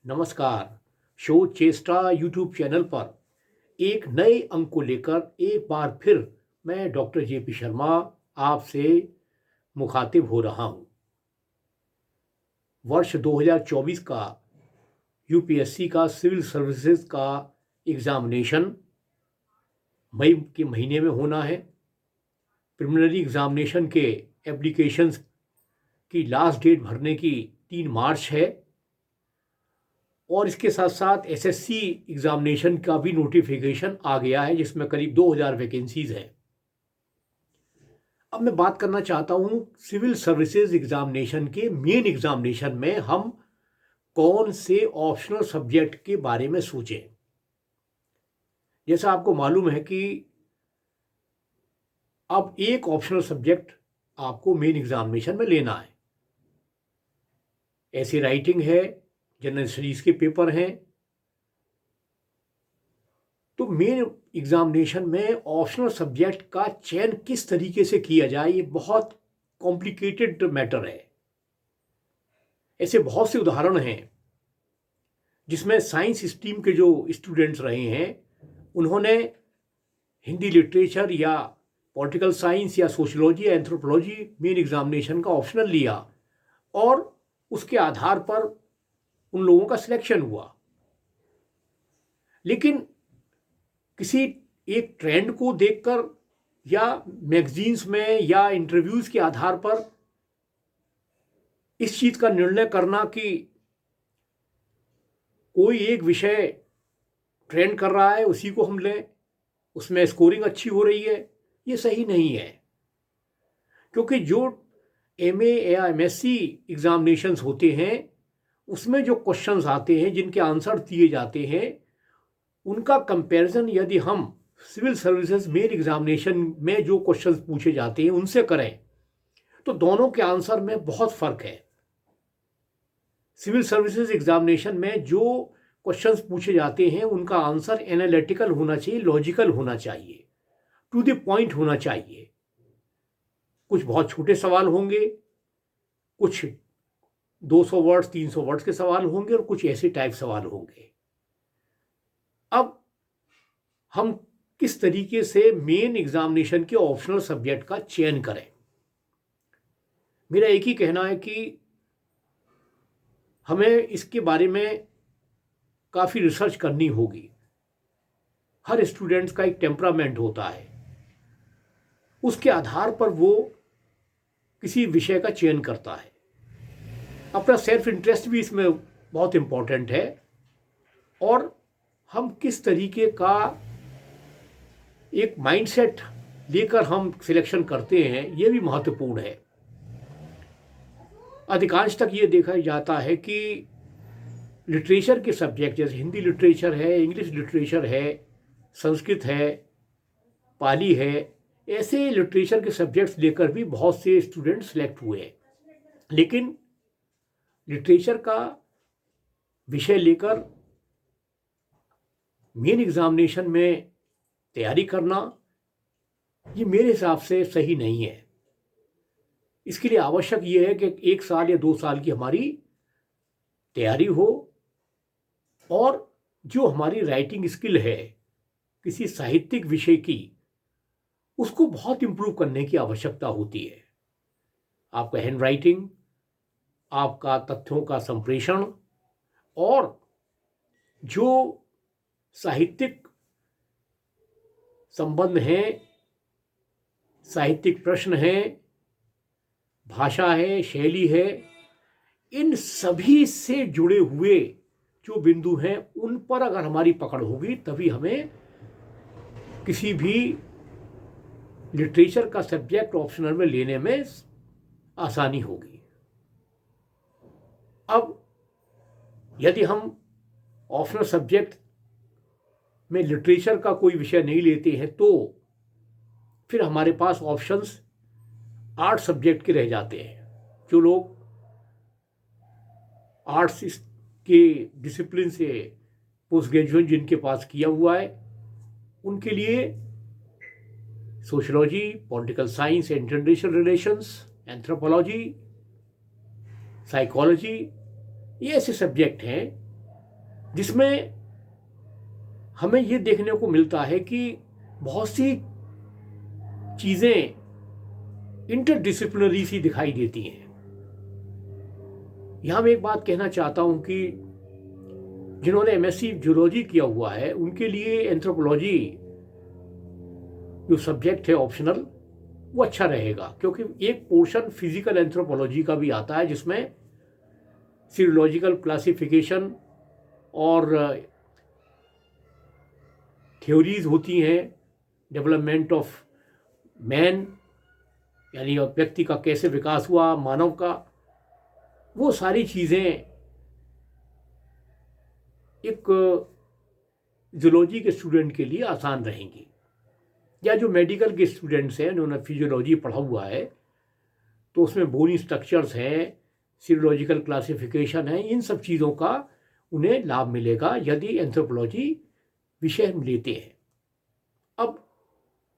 नमस्कार। शो चेष्टा YouTube channel पर एक नए अंक को लेकर एक बार फिर मैं डॉक्टर जेपी शर्मा आपसे मुखातिब हो रहा हूं। वर्ष 2024 का यूपीएससी का सिविल सर्विसेज का एग्जामिनेशन मई के महीने में होना है। प्रिलिमिनरी एग्जामिनेशन के एप्लीकेशंस की लास्ट डेट भरने की 3 मार्च है और इसके साथ साथ एसएससी एग्जामिनेशन का भी नोटिफिकेशन आ गया है जिसमें करीब 2000 वैकेंसीज हैं। अब मैं बात करना चाहता हूं सिविल सर्विसेज एग्जामिनेशन के मेन एग्जामिनेशन में हम कौन से ऑप्शनल सब्जेक्ट के बारे में सोचें। जैसा आपको मालूम है कि अब एक ऑप्शनल सब्जेक्ट आपको मेन एग्जामिनेशन में लेना है। ऐसे राइटिंग है, जनरल स्टडीज के पेपर हैं। तो मेन एग्जामिनेशन में ऑप्शनल सब्जेक्ट का चयन किस तरीके से किया जाए, ये बहुत कॉम्प्लिकेटेड मैटर है। ऐसे बहुत से उदाहरण हैं जिसमें साइंस स्ट्रीम के जो स्टूडेंट्स रहे हैं उन्होंने हिंदी लिटरेचर या पॉलिटिकल साइंस या सोशियोलॉजी या एंथ्रोपोलॉजी मेन एग्जामिनेशन का ऑप्शनल लिया और उसके आधार पर उन लोगों का सिलेक्शन हुआ। लेकिन किसी एक ट्रेंड को देखकर या मैगजीन्स में या इंटरव्यूज के आधार पर इस चीज का निर्णय करना कि कोई एक विषय ट्रेंड कर रहा है उसी को हम लें, उसमें स्कोरिंग अच्छी हो रही है, ये सही नहीं है। क्योंकि जो एमए या एमएससी एग्जामिनेशंस होते हैं उसमें जो क्वेश्चंस आते हैं, जिनके आंसर दिए जाते हैं, उनका कंपैरिजन यदि हम सिविल सर्विसेज मेन एग्जामिनेशन में जो क्वेश्चंस पूछे जाते हैं उनसे करें तो दोनों के आंसर में बहुत फर्क है। सिविल सर्विसेज एग्जामिनेशन में जो क्वेश्चंस पूछे जाते हैं उनका आंसर एनालिटिकल होना चाहिए, लॉजिकल होना चाहिए, टू द पॉइंट होना चाहिए। कुछ बहुत छोटे सवाल होंगे, कुछ 200 वर्ड्स 300 वर्ड्स के सवाल होंगे और कुछ ऐसे टाइप सवाल होंगे। अब हम किस तरीके से मेन एग्जामिनेशन के ऑप्शनल सब्जेक्ट का चयन करें? मेरा एक ही कहना है कि हमें इसके बारे में काफ़ी रिसर्च करनी होगी। हर स्टूडेंट्स का एक टेम्परामेंट होता है, उसके आधार पर वो किसी विषय का चयन करता है। अपना सेल्फ इंटरेस्ट भी इसमें बहुत इम्पोर्टेंट है और हम किस तरीके का एक माइंडसेट लेकर हम सिलेक्शन करते हैं ये भी महत्वपूर्ण है। अधिकांश तक ये देखा जाता है कि लिटरेचर के सब्जेक्ट जैसे हिंदी लिटरेचर है, इंग्लिश लिटरेचर है, संस्कृत है, पाली है, ऐसे लिटरेचर के सब्जेक्ट्स लेकर भी बहुत से स्टूडेंट सिलेक्ट हुए हैं। लेकिन लिटरेचर का विषय लेकर मेन एग्जामिनेशन में तैयारी करना ये मेरे हिसाब से सही नहीं है। इसके लिए आवश्यक ये है कि 1 साल या 2 साल की हमारी तैयारी हो और जो हमारी राइटिंग स्किल है किसी साहित्यिक विषय की, उसको बहुत इम्प्रूव करने की आवश्यकता होती है। आपका हैंड राइटिंग, आपका तथ्यों का संप्रेषण और जो साहित्यिक संबंध हैं, साहित्यिक प्रश्न हैं, भाषा है, शैली है, इन सभी से जुड़े हुए जो बिंदु हैं उन पर अगर हमारी पकड़ होगी तभी हमें किसी भी लिटरेचर का सब्जेक्ट ऑप्शनल में लेने में आसानी होगी। अब यदि हम ऑप्शनल सब्जेक्ट में लिटरेचर का कोई विषय नहीं लेते हैं तो फिर हमारे पास ऑप्शंस 8 सब्जेक्ट के रह जाते हैं। जो लोग आर्ट्स के डिसिप्लिन से पोस्ट ग्रेजुएट जिनके पास किया हुआ है उनके लिए sociology, political science, international relations, anthropology, psychology, ये ऐसे सब्जेक्ट हैं जिसमें हमें ये देखने को मिलता है कि बहुत सी चीज़ें इंटरडिसिप्लिनरी सी दिखाई देती हैं। यहाँ मैं एक बात कहना चाहता हूँ कि जिन्होंने एमएससी जूलॉजी किया हुआ है उनके लिए एंथ्रोपोलॉजी जो सब्जेक्ट है ऑप्शनल, वो अच्छा रहेगा, क्योंकि एक पोर्शन फिजिकल एंथ्रोपोलॉजी का भी आता है जिसमें सीरोलॉजिकल क्लासिफिकेशन और थ्योरीज होती हैं, डेवलपमेंट ऑफ मैन, यानी व्यक्ति का कैसे विकास हुआ, मानव का, वो सारी चीज़ें एक जूलॉजी के स्टूडेंट के लिए आसान रहेंगी। या जो मेडिकल के स्टूडेंट्स हैं, उन्होंने फिजियोलॉजी पढ़ा हुआ है, तो उसमें बोनी स्ट्रक्चर्स हैं, सीरोलॉजिकल क्लासिफिकेशन है, इन सब चीज़ों का उन्हें लाभ मिलेगा यदि एंथ्रोपोलॉजी विषय हम लेते हैं। अब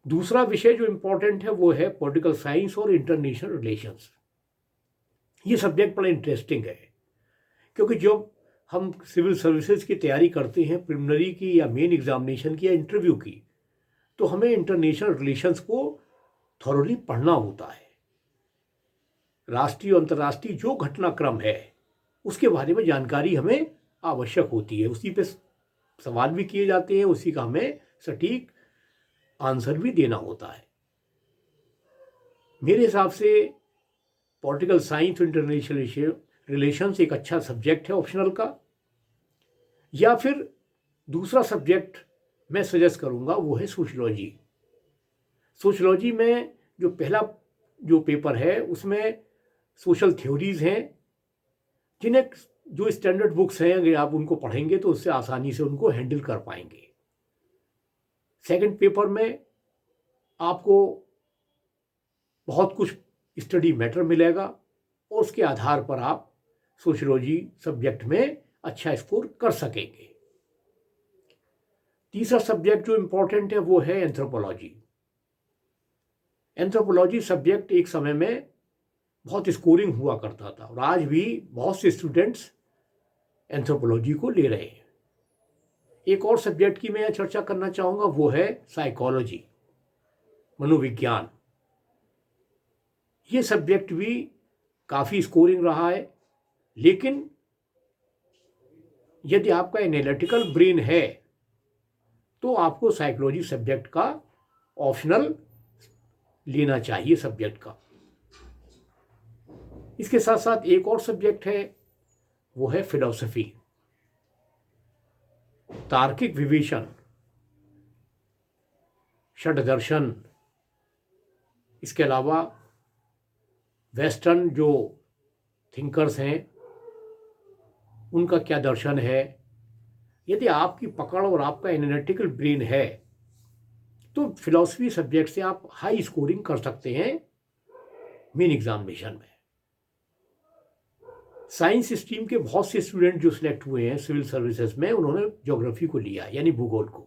दूसरा विषय जो इम्पोर्टेंट है वो है पॉलिटिकल साइंस और इंटरनेशनल रिलेशंस। ये सब्जेक्ट बड़ा इंटरेस्टिंग है, क्योंकि जब हम सिविल सर्विसेज की तैयारी करते हैं, प्रिलिमिनरी की या मेन एग्जामिनेशन की या इंटरव्यू की, तो हमें इंटरनेशनल रिलेशंस को थॉरोली पढ़ना होता है। राष्ट्रीय और अंतर्राष्ट्रीय जो घटनाक्रम है उसके बारे में जानकारी हमें आवश्यक होती है, उसी पे सवाल भी किए जाते हैं, उसी का हमें सटीक आंसर भी देना होता है। मेरे हिसाब से पॉलिटिकल साइंस और इंटरनेशनल रिलेशंस एक अच्छा सब्जेक्ट है ऑप्शनल का। या फिर दूसरा सब्जेक्ट मैं सजेस्ट करूंगा वो है सोशियोलॉजी। सोशियोलॉजी में जो पहला जो पेपर है उसमें सोशल थ्योरीज हैं, जिन्हें जो स्टैंडर्ड बुक्स हैं अगर आप उनको पढ़ेंगे तो उससे आसानी से उनको हैंडल कर पाएंगे। सेकंड पेपर में आपको बहुत कुछ स्टडी मैटर मिलेगा और उसके आधार पर आप सोशियोलॉजी सब्जेक्ट में अच्छा स्कोर कर सकेंगे। तीसरा सब्जेक्ट जो इम्पोर्टेंट है वो है एंथ्रोपोलॉजी। एंथ्रोपोलॉजी सब्जेक्ट एक समय में बहुत स्कोरिंग हुआ करता था और आज भी बहुत से स्टूडेंट्स एंथ्रोपोलॉजी को ले रहे हैं। एक और सब्जेक्ट की मैं चर्चा करना चाहूँगा वो है साइकोलॉजी, मनोविज्ञान। ये सब्जेक्ट भी काफ़ी स्कोरिंग रहा है, लेकिन यदि आपका एनालिटिकल ब्रेन है तो आपको साइकोलॉजी सब्जेक्ट का ऑप्शनल लेना चाहिए सब्जेक्ट का। इसके साथ साथ एक और सब्जेक्ट है वो है फिलॉसफी, तार्किक विवेचन, षड दर्शन। इसके अलावा वेस्टर्न जो थिंकर्स हैं उनका क्या दर्शन है। यदि आपकी पकड़ और आपका एनालिटिकल ब्रेन है तो फिलॉसफी सब्जेक्ट से आप हाई स्कोरिंग कर सकते हैं मेन एग्जामिनेशन में। साइंस स्ट्रीम के बहुत से स्टूडेंट जो सिलेक्ट हुए हैं सिविल सर्विसेज में, उन्होंने ज्योग्राफी को लिया यानी भूगोल को,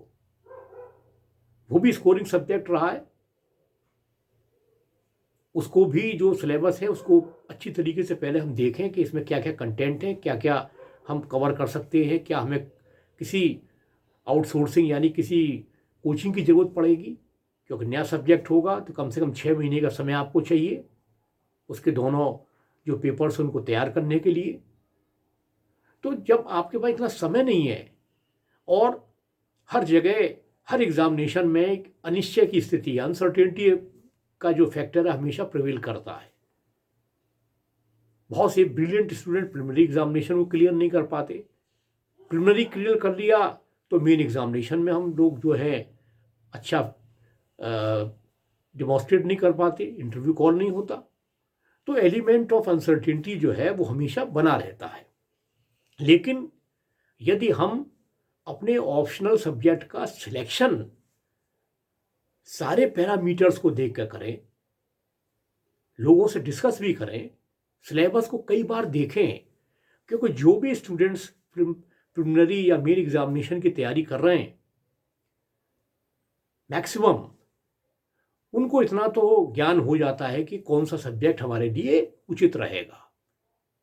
वो भी स्कोरिंग सब्जेक्ट रहा है। उसको भी जो सिलेबस है उसको अच्छी तरीके से पहले हम देखें कि इसमें क्या क्या कंटेंट है, क्या क्या हम कवर कर सकते हैं, क्या हमें किसी आउटसोर्सिंग यानी किसी कोचिंग की ज़रूरत पड़ेगी, क्योंकि नया सब्जेक्ट होगा तो कम से कम 6 महीने का समय आपको चाहिए उसके दोनों जो पेपर्स उनको तैयार करने के लिए। तो जब आपके पास इतना समय नहीं है और हर जगह हर एग्जामिनेशन में एक अनिश्चय की स्थिति, अनसर्टेनिटी का जो फैक्टर है हमेशा प्रिवेल करता है। बहुत से ब्रिलियंट स्टूडेंट प्रिलिमिनरी एग्जामिनेशन को क्लियर नहीं कर पाते, प्रिलिमिनरी क्लियर कर लिया तो मेन एग्जामिनेशन में हम लोग जो है अच्छा डिमॉन्स्ट्रेट नहीं कर पाते, इंटरव्यू कॉल नहीं होता। तो एलिमेंट ऑफ अनसर्टेनिटी जो है वो हमेशा बना रहता है। लेकिन यदि हम अपने ऑप्शनल सब्जेक्ट का सिलेक्शन सारे पैरामीटर्स को देख कर करें, लोगों से डिस्कस भी करें, सिलेबस को कई बार देखें, क्योंकि जो भी स्टूडेंट्स प्रिलिमिनरी या मेन एग्जामिनेशन की तैयारी कर रहे हैं मैक्सिमम उनको इतना तो ज्ञान हो जाता है कि कौन सा सब्जेक्ट हमारे लिए उचित रहेगा।